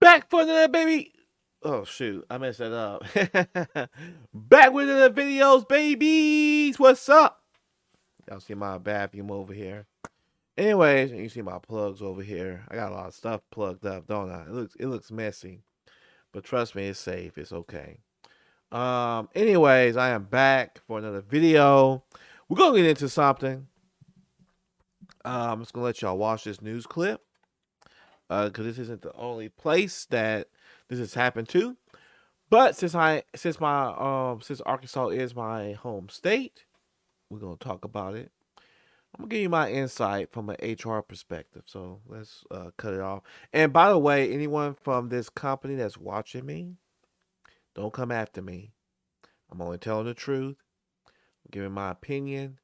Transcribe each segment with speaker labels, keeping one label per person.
Speaker 1: Back for another baby. Oh shoot, I messed that up. Back with another videos, babies. What's up? Y'all see my bathroom over here. Anyways, you see my plugs over here. I got a lot of stuff plugged up, don't I? It looks messy, but trust me, it's safe. It's okay. Anyways, I am back for another video. We're gonna get into something. I'm just gonna let y'all watch this news clip. Because this isn't the only place that this has happened to. But since Arkansas is my home state, we're gonna talk about it. I'm gonna give you my insight from an HR perspective. So let's cut it off. And by the way, anyone from this company that's watching me, don't come after me. I'm only telling the truth. I'm giving my opinion,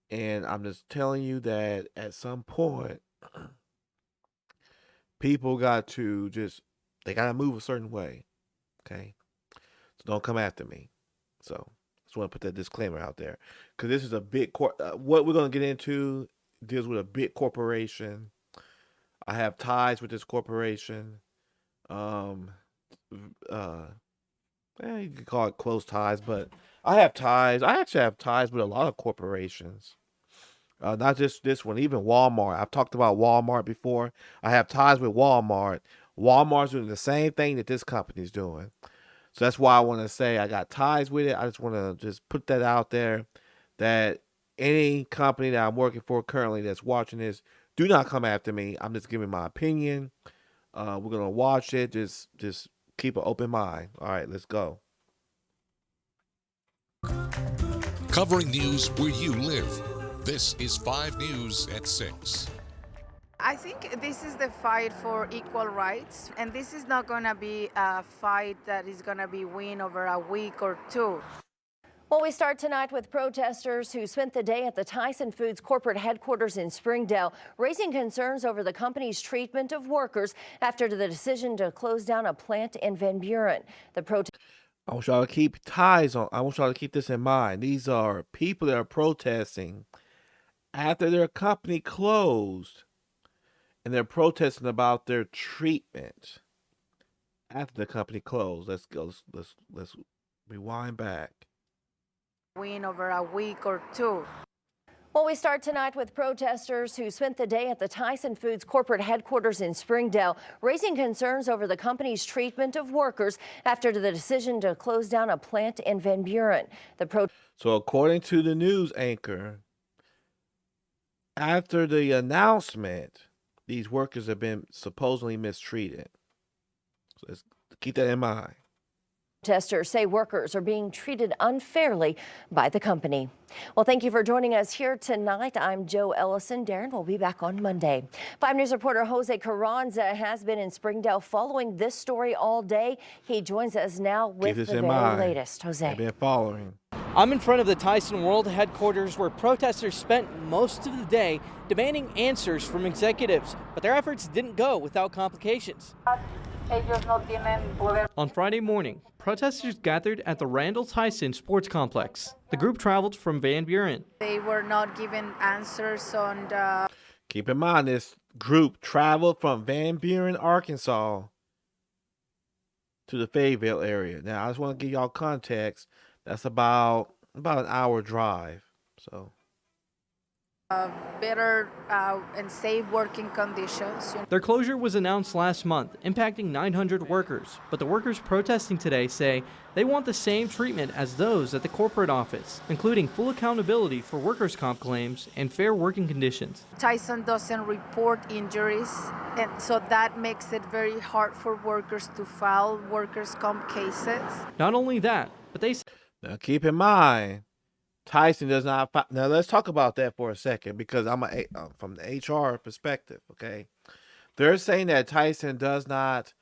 Speaker 1: and I'm just telling you that at some point, people got to they gotta move a certain way. Okay. So don't come after me. So just want to put that disclaimer out there because this is a big what we're going to get into deals with a big corporation. I have ties with this corporation. Um, uh, you could call it close ties, but I have ties. I actually have ties with a lot of corporations. Not just this one, even Walmart. I've talked about Walmart before. I have ties with Walmart. Walmart's doing the same thing that this company's doing. So that's why I want to say I got ties with it. I just want to just put that out there that any company that I'm working for currently that's watching this, do not come after me. I'm just giving my opinion. We're gonna watch it. Just keep an open mind. All right, let's go.
Speaker 2: Covering news where you live. This is 5 News at 6.
Speaker 3: I think this is the fight for equal rights, and this is not going to be a fight that is going to be win over a week or two.
Speaker 4: Well, we start tonight with protesters who spent the day at the Tyson Foods corporate headquarters in Springdale, raising concerns over the company's treatment of workers after the decision to close down a plant in Van Buren. The protest.
Speaker 1: I want y'all to keep ties on. I want y'all to keep this in mind. These are people that are protesting after their company closed, and they're protesting about their treatment after the company closed. Let's go. Let's rewind back.
Speaker 3: Win over a week or two.
Speaker 4: Well, we start tonight with protesters who spent the day at the Tyson Foods corporate headquarters in Springdale, raising concerns over the company's treatment of workers after the decision to close down a plant in Van Buren.
Speaker 1: So according to the news anchor, after the announcement, these workers have been supposedly mistreated. So let's keep that in mind.
Speaker 4: Protesters say workers are being treated unfairly by the company. Well, thank you for joining us here tonight. I'm Joe Ellison. Darren will be back on Monday. 5 News reporter Jose Carranza has been in Springdale following this story all day. He joins us now with the very latest. Jose.
Speaker 1: I've been following.
Speaker 5: I'm in front of the Tyson World headquarters where protesters spent most of the day demanding answers from executives, but their efforts didn't go without complications. On Friday morning, protesters gathered at the Randall Tyson Sports Complex. The group traveled from Van Buren.
Speaker 3: They were not given answers on the.
Speaker 1: Keep in mind, this group traveled from Van Buren, Arkansas to the Fayetteville area. Now, I just want to give y'all context. That's about an hour drive. So.
Speaker 3: Better and safe working conditions.
Speaker 5: Their closure was announced last month, impacting 900 workers. But the workers protesting today say they want the same treatment as those at the corporate office, including full accountability for workers' comp claims and fair working conditions.
Speaker 3: Tyson doesn't report injuries, and so that makes it very hard for workers to file workers' comp cases.
Speaker 5: Not only that, but they
Speaker 1: now keep in mind, Tyson does not. Now let's talk about that for a second because I'm from the HR perspective. Okay, they're saying that Tyson does not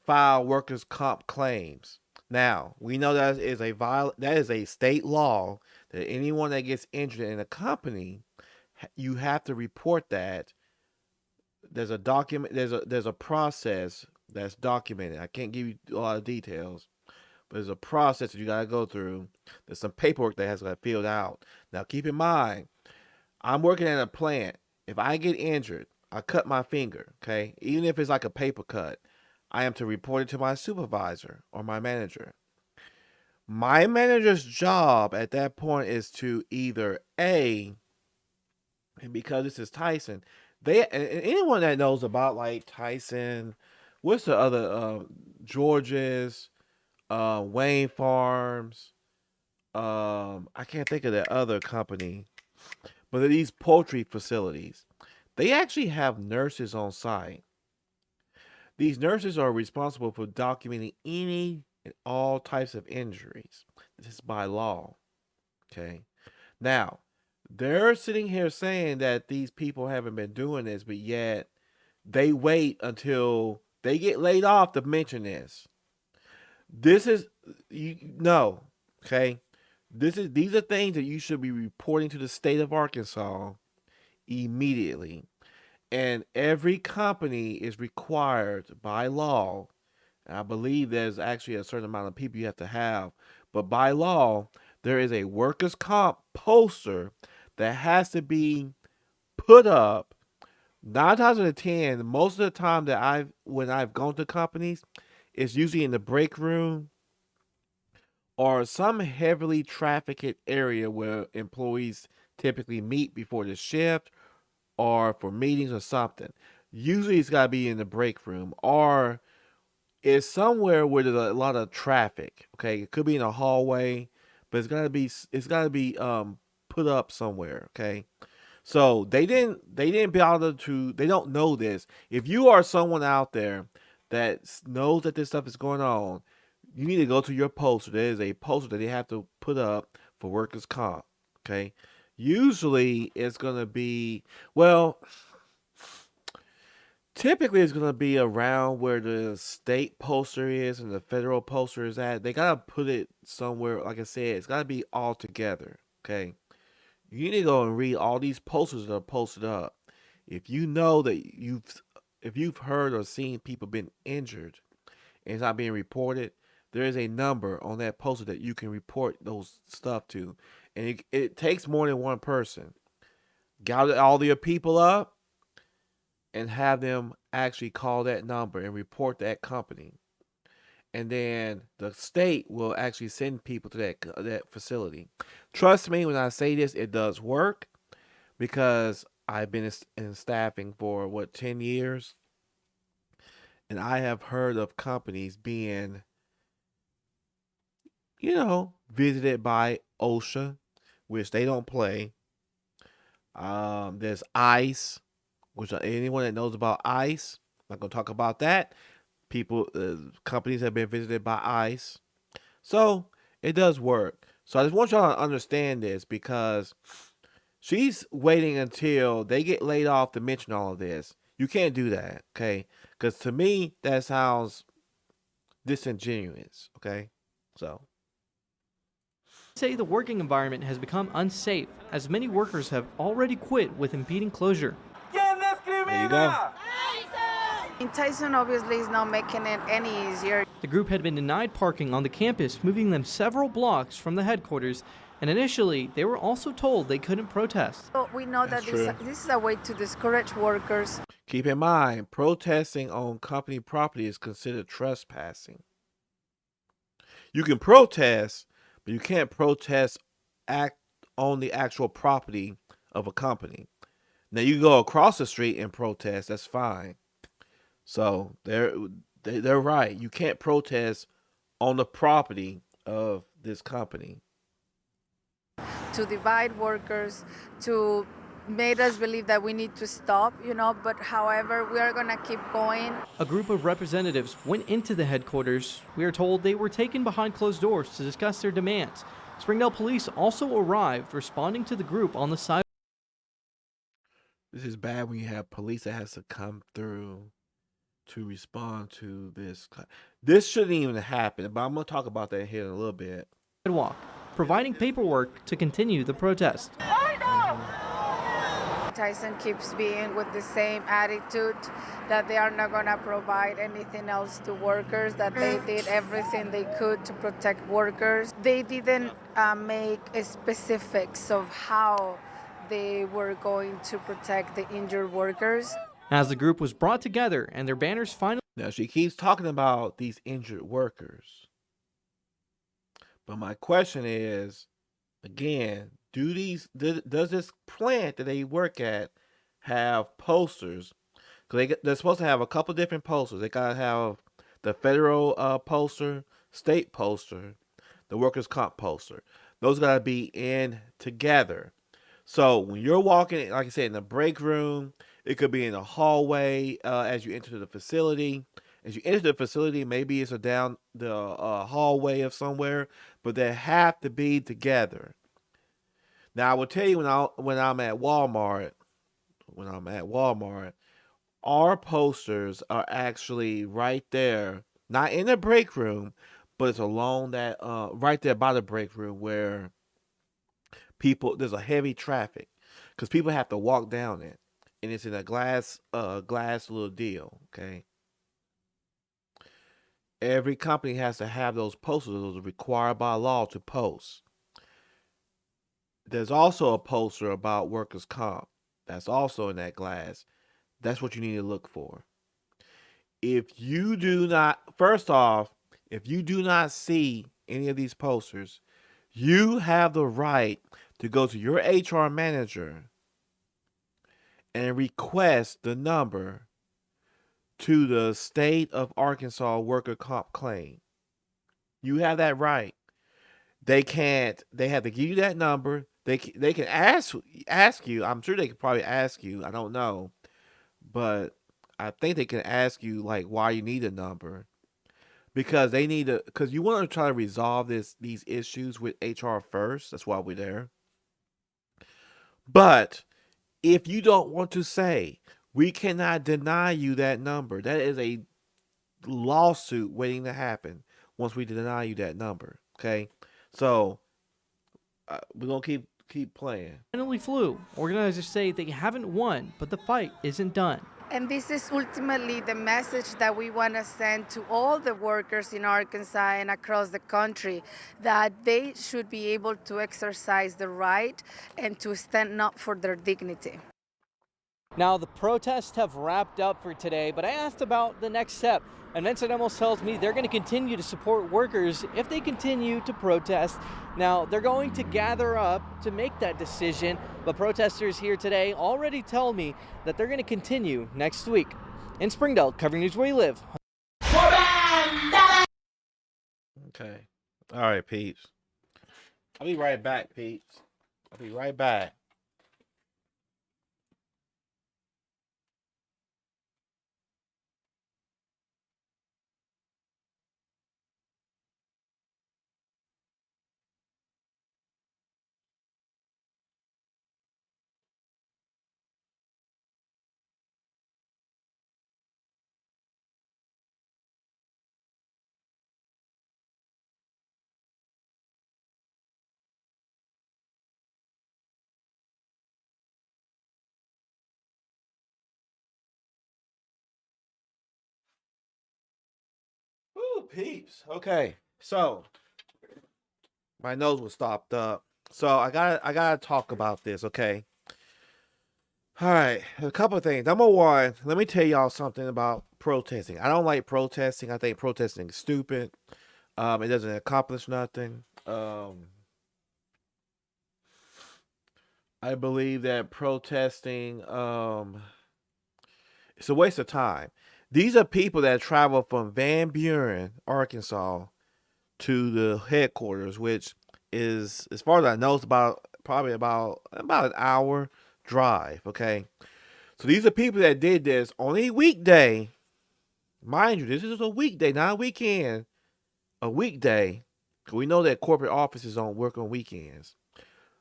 Speaker 1: file workers' comp claims. Now we know that is a state law that anyone that gets injured in a company, you have to report that. There's a document. There's a process that's documented. I can't give you a lot of details. But there's a process that you got to go through. There's some paperwork that has to be filled out. Now, keep in mind, I'm working at a plant. If I get injured, I cut my finger, okay, even if it's like a paper cut, I am to report it to my supervisor or my manager. My manager's job at that point is to either A, and because this is Tyson, and anyone that knows about like Tyson, what's the other George's, Wayne Farms, I can't think of that other company, but these poultry facilities, they actually have nurses on site. These nurses are responsible for documenting any and all types of injuries. This is by law. Okay. Now, they're sitting here saying that these people haven't been doing this, but yet they wait until they get laid off to mention this. This is no, okay. These are things that you should be reporting to the state of Arkansas immediately. And every company is required by law. I believe there's actually a certain amount of people you have to have, but by law, there is a workers' comp poster that has to be put up. 9 times out of 10, most of the time that when I've gone to companies, it's usually in the break room or some heavily trafficked area where employees typically meet before the shift or for meetings or something. Usually it's got to be in the break room or it's somewhere where there's a lot of traffic. Okay, it could be in a hallway, but it's got to be put up somewhere. Okay, so they didn't bother to, they don't know this. If you are someone out there that knows that this stuff is going on, you need to go to your poster. There is a poster that they have to put up for workers' comp. Okay, usually it's gonna be, well, typically it's gonna be around where the state poster is and the federal poster is at. They gotta put it somewhere. Like I said, it's gotta be all together. Okay, you need to go and read all these posters that are posted up. If you know that if you've heard or seen people been injured and it's not being reported, there is a number on that poster that you can report those stuff to. And it takes more than one person. Gather all the people up and have them actually call that number and report that company. And then the state will actually send people to that facility. Trust me when I say this, it does work because I've been in staffing for 10 years, and I have heard of companies being, visited by OSHA, which they don't play. There's ICE, which anyone that knows about ICE, I'm not gonna talk about that. Companies have been visited by ICE, so it does work. So I just want y'all to understand this because she's waiting until they get laid off to mention all of this. You can't do that, okay? Because to me, that sounds disingenuous, okay? So.
Speaker 5: Say the working environment has become unsafe as many workers have already quit with impeding closure.
Speaker 1: There you go.
Speaker 3: And Tyson obviously is not making it any easier.
Speaker 5: The group had been denied parking on the campus, moving them several blocks from the headquarters, and initially they were also told they couldn't protest.
Speaker 3: So we know that this is a way to discourage workers.
Speaker 1: Keep in mind, protesting on company property is considered trespassing. You can protest, but you can't protest on the actual property of a company. Now you go across the street and protest, that's fine. So they're right. You can't protest on the property of this company.
Speaker 3: To divide workers, to make us believe that we need to stop, but however, we are going to keep going.
Speaker 5: A group of representatives went into the headquarters. We are told they were taken behind closed doors to discuss their demands. Springdale police also arrived, responding to the group on the side.
Speaker 1: This is bad when you have police that has to come through to respond to this. This shouldn't even happen, but I'm going to talk about that here in a little bit.
Speaker 5: Sidewalk, providing paperwork to continue the protest.
Speaker 3: Tyson keeps being with the same attitude that they are not going to provide anything else to workers, that they did everything they could to protect workers. They didn't make specifics of how they were going to protect the injured workers.
Speaker 5: as the group was brought together and their banners finally.
Speaker 1: Now, she keeps talking about these injured workers. But my question is, again, does this plant that they work at have posters? Because they're supposed to have a couple different posters. They got to have the federal poster, state poster, the workers' comp poster. Those got to be in together. So when you're walking, like I said, in the break room, it could be in the hallway as you enter the facility. As you enter the facility, maybe it's down the hallway of somewhere, but they have to be together. Now I will tell you when I'm at Walmart, our posters are actually right there, not in the break room, but it's along that right there by the break room where there's a heavy traffic because people have to walk down it, and it's in a glass little deal. Okay, every company has to have those posters. Those are required by law to post. There's also a poster about workers' comp that's also in that glass. That's what you need to look for. If you do not, first off, if you do not see any of these posters, you have the right to go to your HR manager and request the number to the state of Arkansas worker comp claim. You have that right. They have to give you that number. They can ask you. I'm sure they could probably ask you. I don't know. But I think they can ask you like why you need a number. Because you want to try to resolve these issues with HR first. That's why we're there. But if you don't want to say, we cannot deny you that number. That is a lawsuit waiting to happen once we deny you that number. Okay, so we're gonna keep playing.
Speaker 5: Finally flew. Organizers say they haven't won, but the fight isn't done.
Speaker 3: And this is ultimately the message that we want to send to all the workers in Arkansas and across the country, that they should be able to exercise the right and to stand up for their dignity.
Speaker 5: Now, the protests have wrapped up for today, but I asked about the next step. And Vincent almost tells me they're going to continue to support workers if they continue to protest. Now, they're going to gather up to make that decision, but protesters here today already tell me that they're going to continue next week. In Springdale, covering news where you live.
Speaker 1: Okay. All right, peeps. I'll be right back, peeps. I'll be right back. Ooh, peeps. Okay, so my nose was stopped up. So I gotta talk about this, okay? All right, a couple of things. Number one, let me tell y'all something about protesting. I don't like protesting. I think protesting is stupid. It doesn't accomplish nothing. I believe that protesting, it's a waste of time. These are people that travel from Van Buren, Arkansas, to the headquarters, which is, as far as I know, it's probably about an hour drive. Okay, so these are people that did this on a weekday. Mind you, this is a weekday, not a weekend. A weekday. We know that corporate offices don't work on weekends.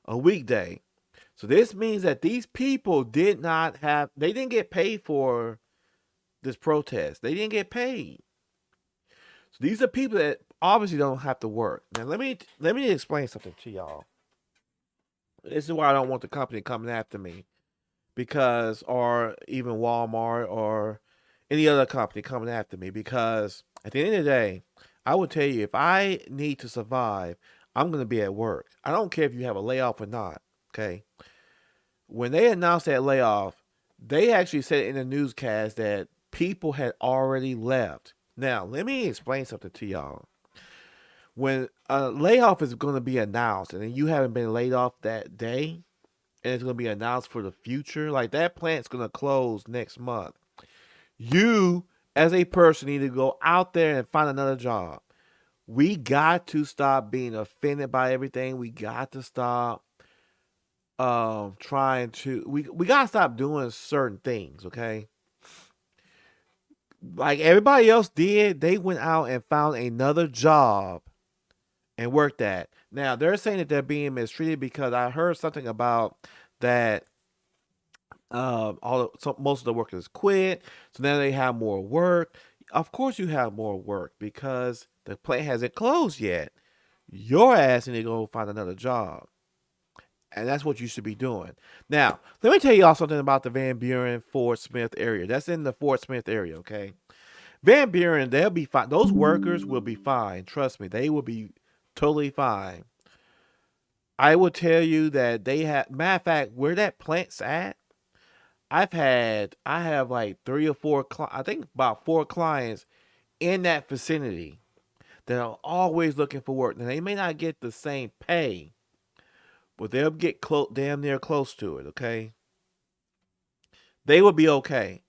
Speaker 1: A weekday. So this means that these people they didn't get paid for this protest. They didn't get paid. So these are people that obviously don't have to work. Now let me explain something to y'all. This is why I don't want the company coming after me, or even Walmart or any other company coming after me, because at the end of the day, I will tell you, if I need to survive, I'm going to be at work. I don't care if you have a layoff or not. Okay. When they announced that layoff, they actually said in the newscast that people had already left. Now, let me explain something to y'all. When a layoff is going to be announced and you haven't been laid off that day, and it's going to be announced for the future, like that plant's going to close next month. You, as a person, need to go out there and find another job. We got to stop being offended by everything. We got to stop trying to we gotta stop doing certain things, okay? Like everybody else did, they went out and found another job and worked at. Now they're saying that they're being mistreated because I heard something about that most of the workers quit, so now they have more work. Of course you have more work because the plant hasn't closed yet. Your ass need to go find another job. And that's what you should be doing. Now, let me tell y'all something about the Van Buren, Fort Smith area. That's in the Fort Smith area, okay? Van Buren, they'll be fine. Those workers will be fine. Trust me, they will be totally fine. I will tell you that they have, matter of fact, where that plant's at, I have like 3 or 4, I think about 4 clients in that vicinity that are always looking for work. Now, they may not get the same pay, but they'll get damn near close to it, okay? They will be okay.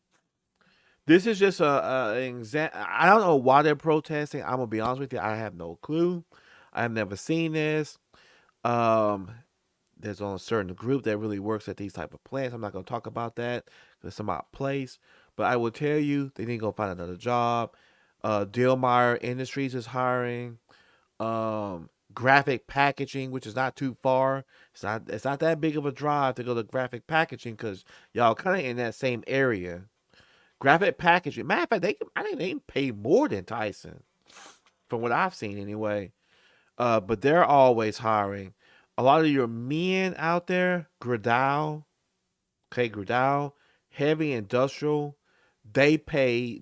Speaker 1: This is just an example. I don't know why they're protesting. I'm going to be honest with you. I have no clue. I have never seen this. There's only a certain group that really works at these type of plants. I'm not going to talk about that because it's about place. But I will tell you, they need to go find another job. Dillmeyer Industries is hiring. Graphic packaging, which is not too far. It's not that big of a drive to go to graphic packaging because y'all kind of in that same area. Graphic packaging. Matter of fact, I think they can pay more than Tyson, from what I've seen anyway. But they're always hiring. A lot of your men out there, Gradal, heavy industrial, they pay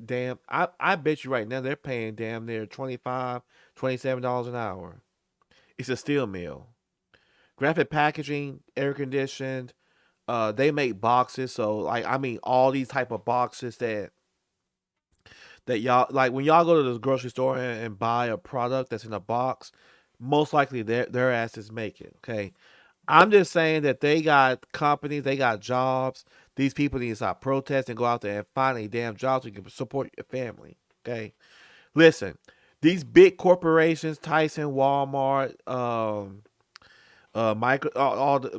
Speaker 1: I bet you right now they're paying damn near $25, $27 an hour. It's a steel mill. Graphic packaging, air conditioned. They make boxes, so like I mean all these type of boxes that y'all like when y'all go to the grocery store and buy a product that's in a box, most likely their asses make it. Okay. I'm just saying that they got companies, they got jobs. These people need to stop protesting, go out there and find a damn job so you can support your family. Okay. Listen, these big corporations, Tyson, Walmart,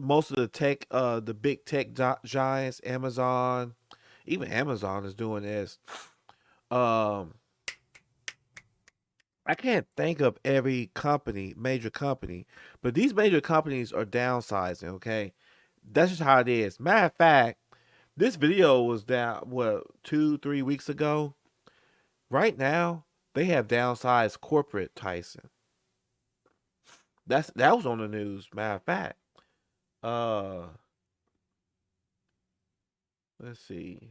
Speaker 1: most of the tech, the big tech giants, Amazon, even Amazon is doing this. Um, I can't think of every major company, but these major companies are downsizing. Okay, that's just how it is. Matter of fact, this video was down 2-3 weeks ago. Right now, they have downsized corporate Tyson. That was on the news. Matter of fact, uh, let's see.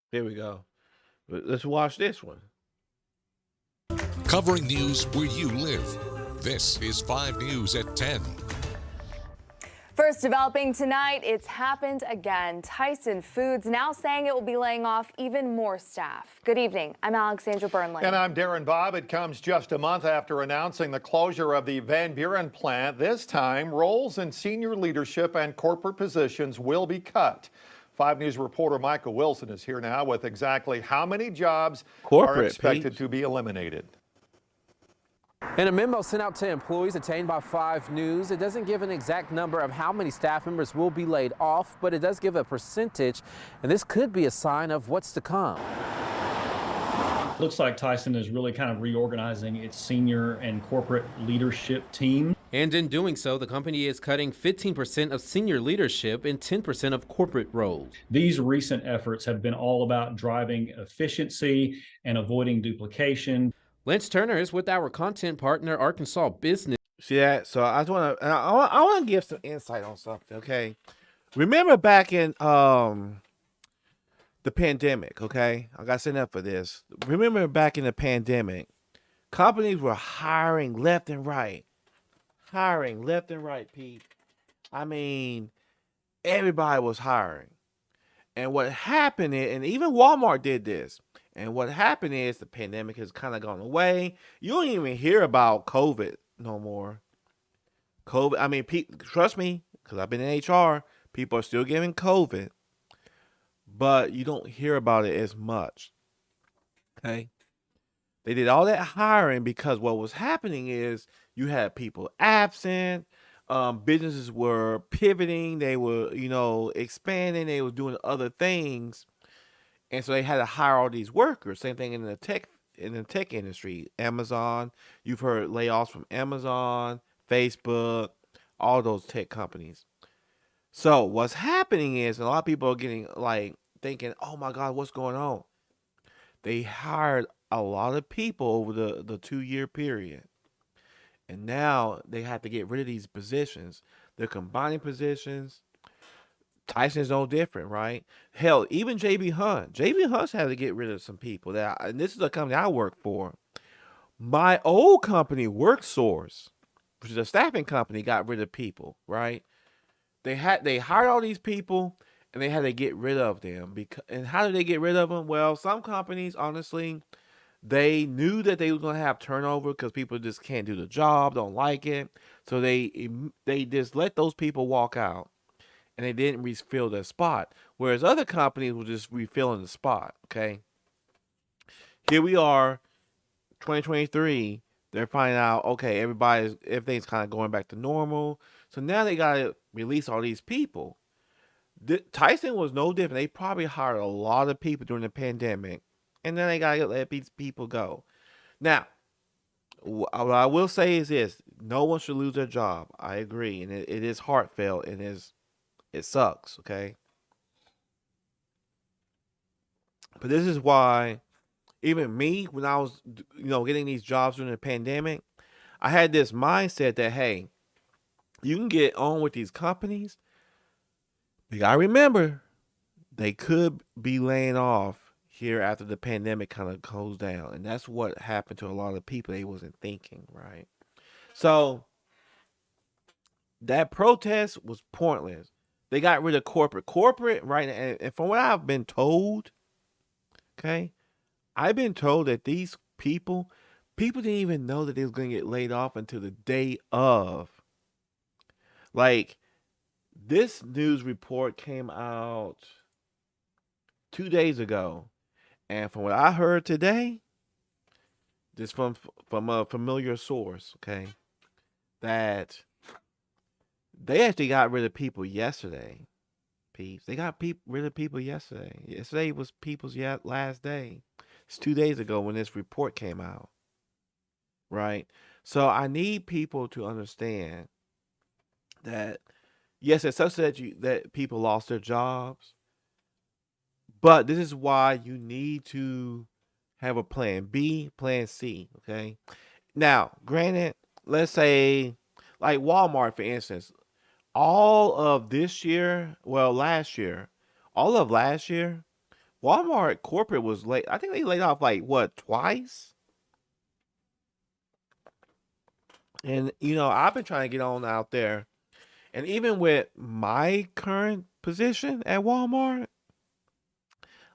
Speaker 1: Here we go. Let's watch this one.
Speaker 2: Covering news where you live. This is 5 News at 10.
Speaker 6: First developing tonight, it's happened again. Tyson Foods now saying it will be laying off even more staff. Good evening. I'm Alexandra Burnley.
Speaker 7: And I'm Darren Bobb. It comes just a month after announcing the closure of the Van Buren plant. This time, roles in senior leadership and corporate positions will be cut. 5 News reporter Michael Wilson is here now with exactly how many jobs are expected to be eliminated.
Speaker 8: In a memo sent out to employees obtained by 5 News, it doesn't give an exact number of how many staff members will be laid off, but it does give a percentage, and this could be a sign of what's to come.
Speaker 9: Looks like Tyson is really kind of reorganizing its senior and corporate leadership team.
Speaker 10: And in doing so, the company is cutting 15% of senior leadership and 10% of corporate roles.
Speaker 9: These recent efforts have been all about driving efficiency and avoiding duplication.
Speaker 10: Lance Turner is with our content partner, Arkansas Business.
Speaker 1: See that? So I want to give some insight on something, okay? Remember back in the pandemic, okay? I got sent up for this. Remember back in the pandemic, companies were hiring left and right. Hiring left and right, Pete. I mean, everybody was hiring. And what happened is, and even Walmart did this. And what happened is the pandemic has kind of gone away. You don't even hear about COVID no more. COVID, I mean, trust me, because I've been in HR, people are still getting COVID, but you don't hear about it as much. Okay. They did all that hiring because what was happening is you had people absent. Businesses were pivoting. They were, expanding. They were doing other things, and so they had to hire all these workers. Same thing in the tech industry. Amazon. You've heard layoffs from Amazon, Facebook, all those tech companies. So what's happening is a lot of people are getting like thinking, "Oh my God, what's going on?" They hired a lot of people over the 2 year period. And now they have to get rid of these positions. They're combining positions. Tyson's no different, right? Hell, even JB Hunt. JB Hunt's had to get rid of some people. And this is a company I work for. My old company, WorkSource, which is a staffing company, got rid of people, right? They hired all these people and they had to get rid of them. And how did they get rid of them? Well, some companies, honestly, they knew that they were going to have turnover because people just can't do the job, don't like it. So they just let those people walk out, and they didn't refill their spot. Whereas other companies were just refilling the spot. Okay, here we are, 2023. They're finding out, okay, everything's kind of going back to normal. So now they got to release all these people. Tyson was no different. They probably hired a lot of people during the pandemic, and then they got to let these people go. Now, what I will say is this: no one should lose their job. I agree, and it is heartfelt, and it sucks. Okay, but this is why even me, when I was getting these jobs during the pandemic, I had this mindset that hey, you can get on with these companies. You gotta remember, they could be laying off here after the pandemic kind of goes down, and that's what happened to a lot of people. They wasn't thinking right. So that protest was pointless. They got rid of corporate, right? And from what I've been told, okay, I've been told that these people didn't even know that they was gonna get laid off until the day of. Like, this news report came out 2 days ago, and from what I heard today, just from a familiar source, okay, that they actually got rid of people yesterday. Peeps. They got rid of people yesterday. Yesterday was people's last day. It's 2 days ago when this report came out. Right? So I need people to understand that yes, it sucks that people lost their jobs, but this is why you need to have a plan B, plan C. Okay. Now, granted, let's say like Walmart, for instance, all of this year, well, last year, all of last year, Walmart corporate was late. I think they laid off like what, twice? And I've been trying to get on out there. And even with my current position at Walmart,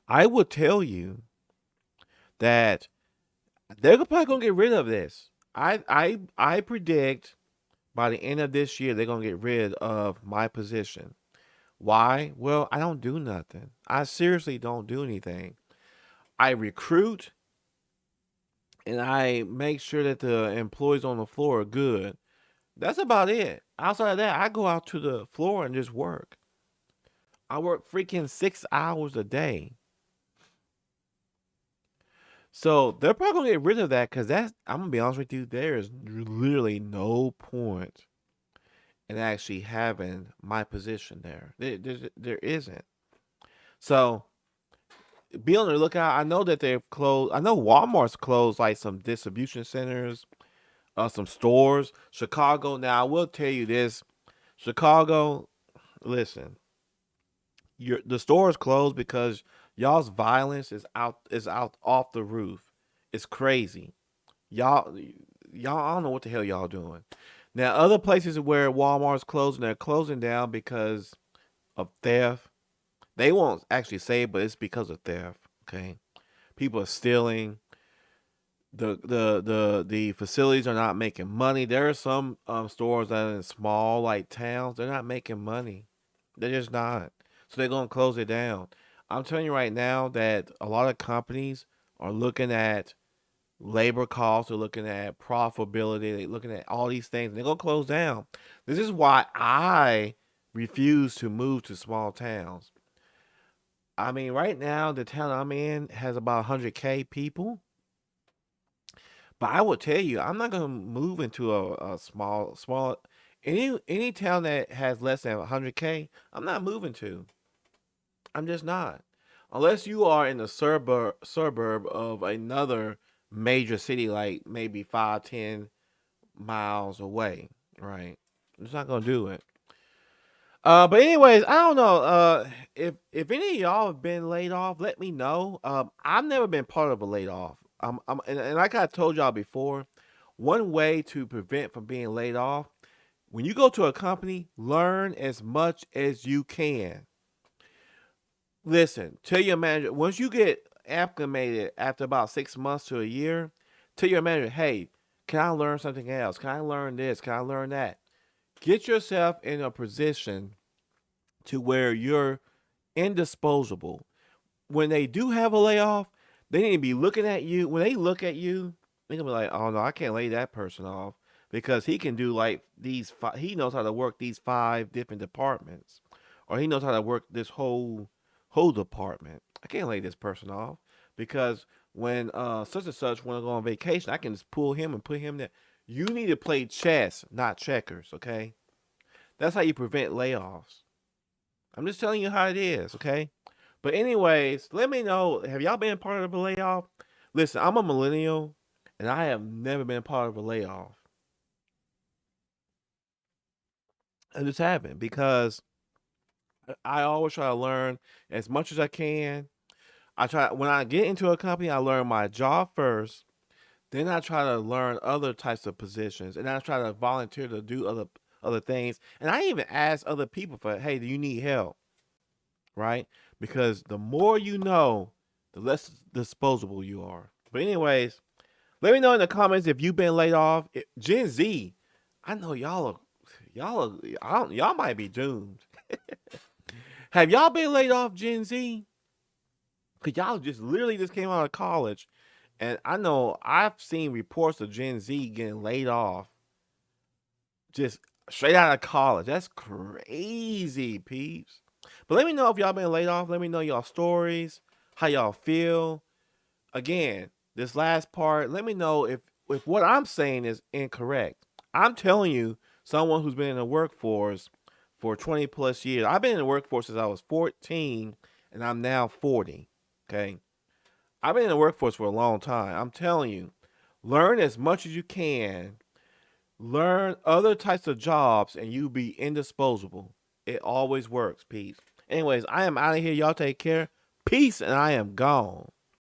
Speaker 1: I will tell you that they're probably gonna get rid of this. I predict by the end of this year they're gonna get rid of my position. Why? Well, I don't do nothing. I seriously don't do anything. I recruit and I make sure that the employees on the floor are good. That's about it. Outside of that, I go out to the floor and just work. I work freaking 6 hours a day. So they're probably gonna get rid of that because I'm gonna be honest with you, there is literally no point in actually having my position there. There isn't. So be on the lookout. I know that they've closed. I know Walmart's closed like some distribution centers, some stores. Chicago. Now I will tell you this, Chicago. Listen, the store is closed because y'all's violence is out off the roof. It's crazy. Y'all I don't know what the hell y'all doing. Now other places where Walmart's closing, they're closing down because of theft. They won't actually say it, but it's because of theft. Okay. People are stealing. The facilities are not making money. There are some stores that are in small like towns. They're not making money. They're just not. So they're gonna close it down. I'm telling you right now that a lot of companies are looking at labor costs, they're looking at profitability, they're looking at all these things. And they're gonna close down. This is why I refuse to move to small towns. I mean, right now the town I'm in has about 100K people. But I will tell you, I'm not gonna move into a small any town that has less than 100K. I'm not moving to. I'm just not. Unless you are in the suburb of another major city, like maybe 5-10 miles away, right? I'm just not gonna do it. But anyways, I don't know. If any of y'all have been laid off, let me know. I've never been part of a laid off. And like I told y'all before, one way to prevent from being laid off, when you go to a company, learn as much as you can. Listen, tell your manager, once you get acclimated after about 6 months to a year, tell your manager, hey, can I learn something else? Can I learn this? Can I learn that? Get yourself in a position to where you're indisposable. When they do have a layoff, they need to be looking at you. When they look at you, they're gonna be like, "Oh no, I can't lay that person off because he can do like these. He knows how to work these 5 different departments, or he knows how to work this whole department. I can't lay this person off because when such and such want to go on vacation, I can just pull him and put him there. You need to play chess, not checkers. Okay, that's how you prevent layoffs. I'm just telling you how it is. Okay. But anyways, let me know. Have y'all been part of a layoff? Listen, I'm a millennial, and I have never been part of a layoff. I just haven't because I always try to learn as much as I can. I try when I get into a company, I learn my job first. Then I try to learn other types of positions, and I try to volunteer to do other things. And I even ask other people for, hey, do you need help? Right? Because the more you know, the less disposable you are. But anyways, let me know in the comments if you've been laid off. Gen Z, I know y'all might be doomed. Have y'all been laid off, Gen Z? Cause y'all just literally just came out of college, and I know I've seen reports of Gen Z getting laid off just straight out of college. That's crazy, peeps. But let me know if y'all been laid off. Let me know y'all stories, how y'all feel. Again, this last part, let me know if what I'm saying is incorrect. I'm telling you, someone who's been in the workforce for 20 plus years. I've been in the workforce since I was 14 and I'm now 40. Okay. I've been in the workforce for a long time. I'm telling you, learn as much as you can. Learn other types of jobs and you be indisposable. It always works, peace. Anyways, I am out of here. Y'all take care. Peace, and I am gone.